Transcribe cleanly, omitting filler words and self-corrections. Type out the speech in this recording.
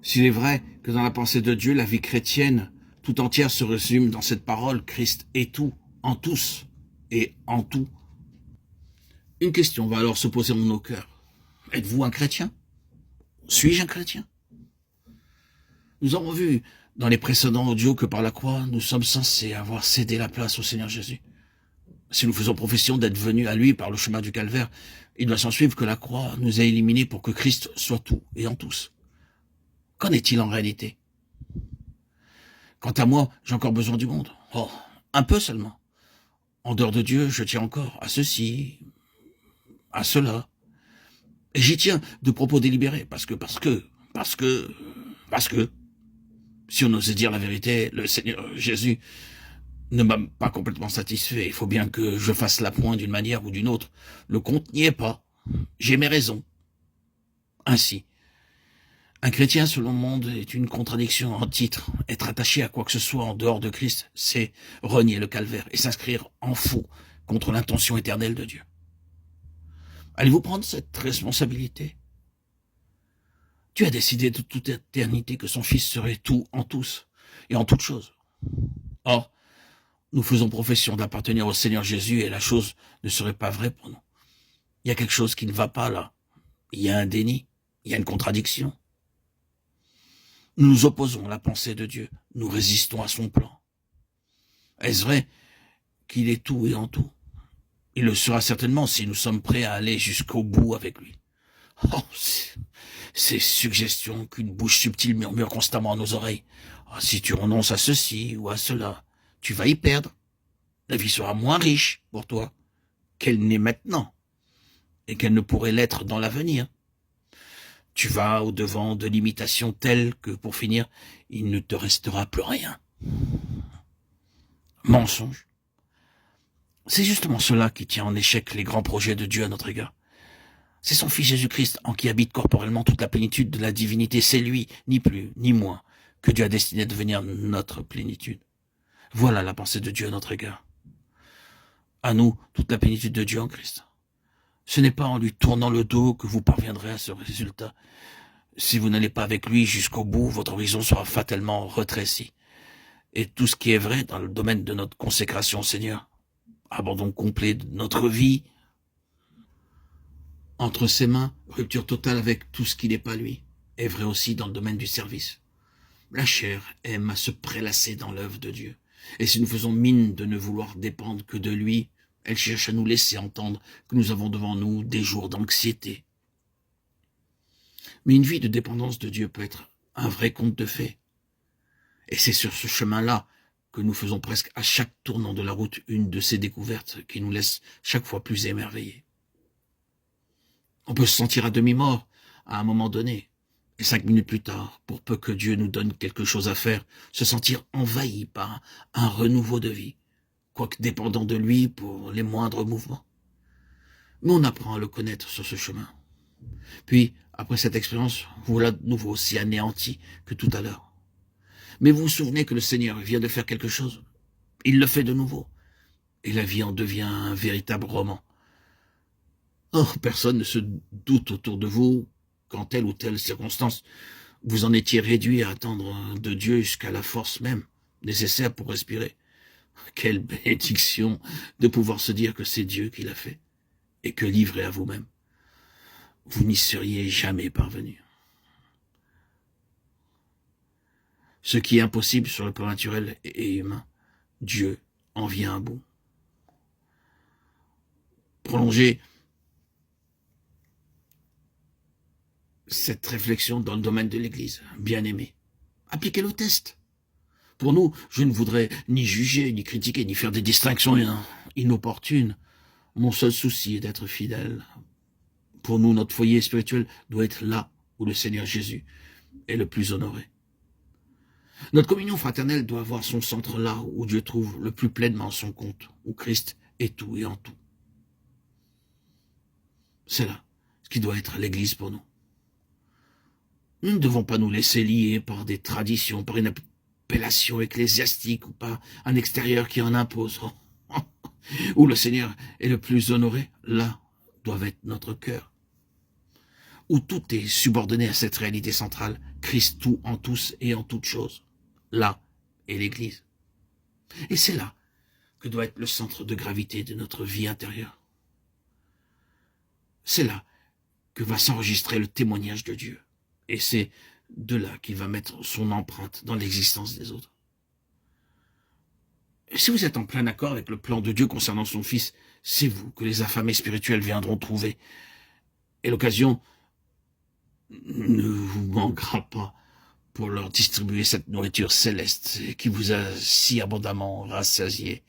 S'il est vrai que dans la pensée de Dieu, la vie chrétienne tout entière se résume dans cette parole, Christ est tout, en tous et en tout, une question va alors se poser dans nos cœurs. Êtes-vous un chrétien? Suis-je un chrétien? Nous avons vu dans les précédents audios que par la croix, nous sommes censés avoir cédé la place au Seigneur Jésus. Si nous faisons profession d'être venus à lui par le chemin du calvaire, il doit s'en suivre que la croix nous a éliminés pour que Christ soit tout et en tous. Qu'en est-il en réalité? Quant à moi, j'ai encore besoin du monde. Oh, un peu seulement. En dehors de Dieu, je tiens encore à ceci, à cela. Et j'y tiens de propos délibérés, parce que, si on osait dire la vérité, le Seigneur Jésus ne m'a pas complètement satisfait. Il faut bien que je fasse l'appoint d'une manière ou d'une autre. Le compte n'y est pas. J'ai mes raisons. Ainsi, un chrétien selon le monde est une contradiction en titre. Être attaché à quoi que ce soit en dehors de Christ, c'est renier le calvaire et s'inscrire en faux contre l'intention éternelle de Dieu. Allez-vous prendre cette responsabilité? Dieu a décidé de toute éternité que son Fils serait tout en tous et en toutes choses. Or, nous faisons profession d'appartenir au Seigneur Jésus et la chose ne serait pas vraie pour nous. Il y a quelque chose qui ne va pas là. Il y a un déni, il y a une contradiction. Nous nous opposons à la pensée de Dieu, nous résistons à son plan. Est-ce vrai qu'il est tout et en tout? Il le sera certainement si nous sommes prêts à aller jusqu'au bout avec lui. Oh, ces suggestions qu'une bouche subtile murmure constamment à nos oreilles. Oh, si tu renonces à ceci ou à cela, tu vas y perdre. La vie sera moins riche pour toi qu'elle n'est maintenant et qu'elle ne pourrait l'être dans l'avenir. Tu vas au-devant de limitations telles que, pour finir, il ne te restera plus rien. Mensonge. C'est justement cela qui tient en échec les grands projets de Dieu à notre égard. C'est son Fils Jésus-Christ en qui habite corporellement toute la plénitude de la divinité. C'est lui, ni plus, ni moins, que Dieu a destiné à devenir notre plénitude. Voilà la pensée de Dieu à notre égard. À nous, toute la plénitude de Dieu en Christ. Ce n'est pas en lui tournant le dos que vous parviendrez à ce résultat. Si vous n'allez pas avec lui jusqu'au bout, votre horizon sera fatalement rétréci. Et tout ce qui est vrai dans le domaine de notre consécration au Seigneur, abandon complet de notre vie, entre ses mains, rupture totale avec tout ce qui n'est pas lui, est vrai aussi dans le domaine du service. La chair aime à se prélasser dans l'œuvre de Dieu. Et si nous faisons mine de ne vouloir dépendre que de lui, elle cherche à nous laisser entendre que nous avons devant nous des jours d'anxiété. Mais une vie de dépendance de Dieu peut être un vrai conte de fées. Et c'est sur ce chemin-là que nous faisons presque à chaque tournant de la route une de ces découvertes qui nous laissent chaque fois plus émerveillés. On peut se sentir à demi-mort à un moment donné, et 5 minutes plus tard, pour peu que Dieu nous donne quelque chose à faire, se sentir envahi par un renouveau de vie, quoique dépendant de lui pour les moindres mouvements. Mais on apprend à le connaître sur ce chemin. Puis, après cette expérience, vous voilà de nouveau aussi anéanti que tout à l'heure. Mais vous vous souvenez que le Seigneur vient de faire quelque chose. Il le fait de nouveau. Et la vie en devient un véritable roman. Oh, personne ne se doute autour de vous qu'en telle ou telle circonstance, vous en étiez réduit à attendre de Dieu jusqu'à la force même nécessaire pour respirer. Quelle bénédiction de pouvoir se dire que c'est Dieu qui l'a fait et que livré à vous-même, vous n'y seriez jamais parvenu. Ce qui est impossible sur le plan naturel et humain, Dieu en vient à bout. Prolonger cette réflexion dans le domaine de l'Église, bien aimé. Appliquez le test. Pour nous, je ne voudrais ni juger, ni critiquer, ni faire des distinctions inopportunes. Mon seul souci est d'être fidèle. Pour nous, notre foyer spirituel doit être là où le Seigneur Jésus est le plus honoré. Notre communion fraternelle doit avoir son centre là où Dieu trouve le plus pleinement son compte, où Christ est tout et en tout. C'est là ce qui doit être l'Église pour nous. Nous ne devons pas nous laisser lier par des traditions, par une appellation ecclésiastique ou par un extérieur qui en impose. Où le Seigneur est le plus honoré, là doit être notre cœur. où tout est subordonné à cette réalité centrale, Christ tout en tous et en toutes choses. Là est l'Église. Et c'est là que doit être le centre de gravité de notre vie intérieure. C'est là que va s'enregistrer le témoignage de Dieu. Et c'est de là qu'il va mettre son empreinte dans l'existence des autres. Et si vous êtes en plein accord avec le plan de Dieu concernant son Fils, c'est vous que les affamés spirituels viendront trouver. Et l'occasion ne vous manquera pas pour leur distribuer cette nourriture céleste qui vous a si abondamment rassasié.